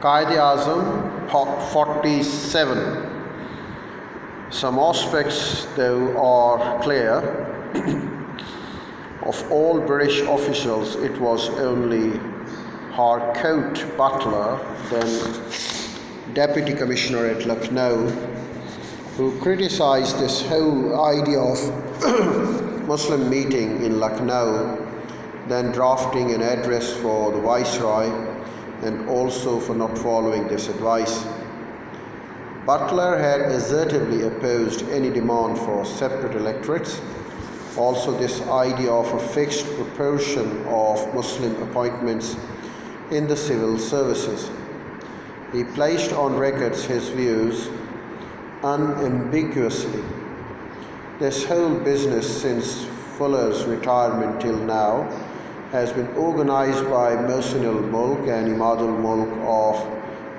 Quaid Azam, Part 47. Some aspects, though, are clear. Of all British officials, it was only Harcourt Butler, then Deputy Commissioner at Lucknow, who criticized this whole idea of Muslim meeting in Lucknow, then drafting an address for the Viceroy, and also for not following this advice. Butler had assertively opposed any demand for separate electorates. Also, this idea of a fixed proportion of Muslim appointments in the civil services. He placed on record his views unambiguously. This whole business since Fuller's retirement till now has been organized by Mohsin al-Mulk and Imadul Mulk of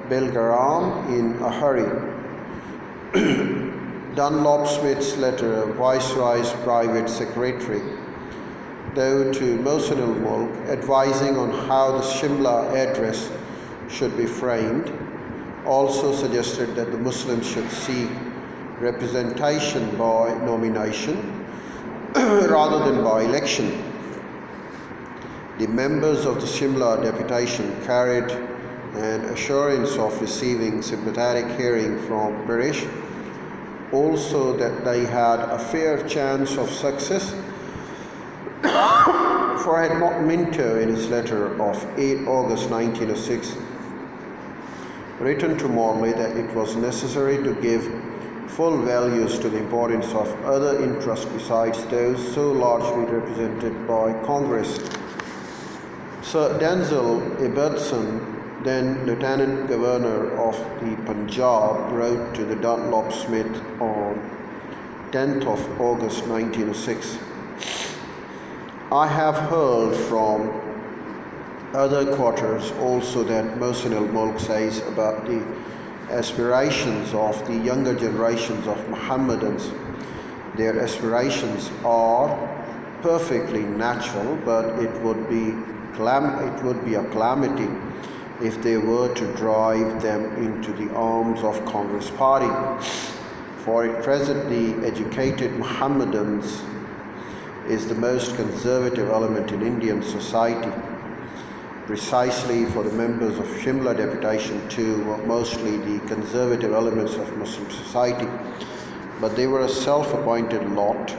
Belgaram in a hurry. Dunlop Smith's letter, Viceroy's private secretary, though to Mohsin al-Mulk, advising on how the Shimla address should be framed, also suggested that the Muslims should seek representation by nomination rather than by election. The members of the Shimla deputation carried an assurance of receiving sympathetic hearing from British, also that they had a fair chance of success, for had not Minto in his letter of 8 August 1906 written to Morley that it was necessary to give full values to the importance of other interests besides those so largely represented by Congress. Sir Denzil Ibbotson, then Lieutenant Governor of the Punjab, wrote to the Dunlop Smith on 10th of August 1906. I have heard from other quarters also that Mohsin al-Mulk says about the aspirations of the younger generations of Mohammedans. Their aspirations are perfectly natural, but it would be a calamity if they were to drive them into the arms of Congress party. For at present the educated Mohammedans is the most conservative element in Indian society. Precisely for the members of Shimla deputation too were mostly the conservative elements of Muslim society, but they were a self-appointed lot,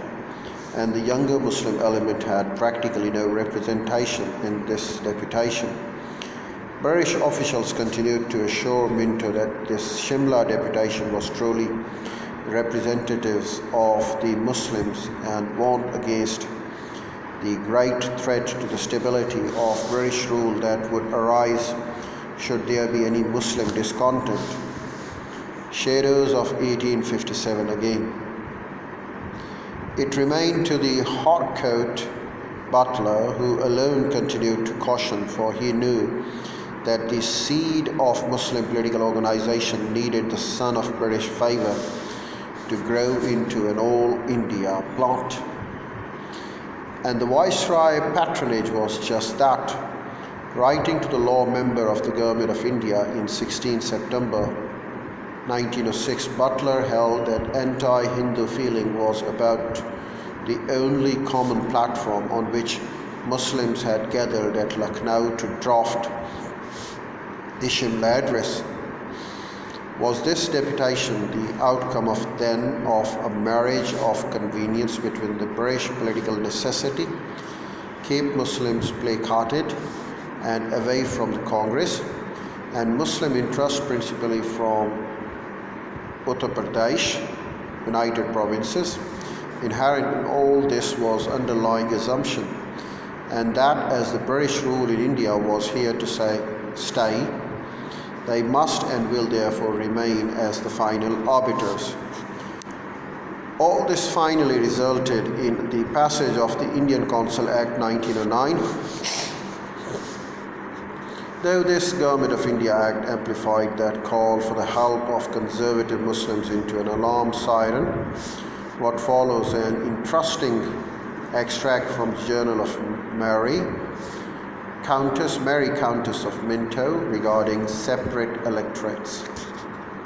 and the younger Muslim element had practically no representation in this deputation. British officials continued to assure Minto that this Shimla deputation was truly representatives of the Muslims and warned against the great threat to the stability of British rule that would arise should there be any Muslim discontent. Shadows of 1857 again. It remained to the Harcourt Butler, who alone continued to caution, for he knew that the seed of Muslim political organization needed the sun of British favor to grow into an all-India plot. And the Viceroy patronage was just that. Writing to the law member of the Government of India in 16 September 1906, Butler held that anti-Hindu feeling was about the only common platform on which Muslims had gathered at Lucknow to draft the Shimla address. Was this deputation the outcome of a marriage of convenience between the British political necessity, keep Muslims placated and away from the Congress, and Muslim interest principally from Uttar Pradesh, United Provinces? Inherent in all this was underlying assumption, and that as the British rule in India was here to stay, they must and will therefore remain as the final arbiters. All this finally resulted in the passage of the Indian Council Act 1909. Though this Government of India Act amplified that call for the help of conservative Muslims into an alarm siren, what follows an interesting extract from the Journal of Mary Mary Countess of Minto regarding separate electorates.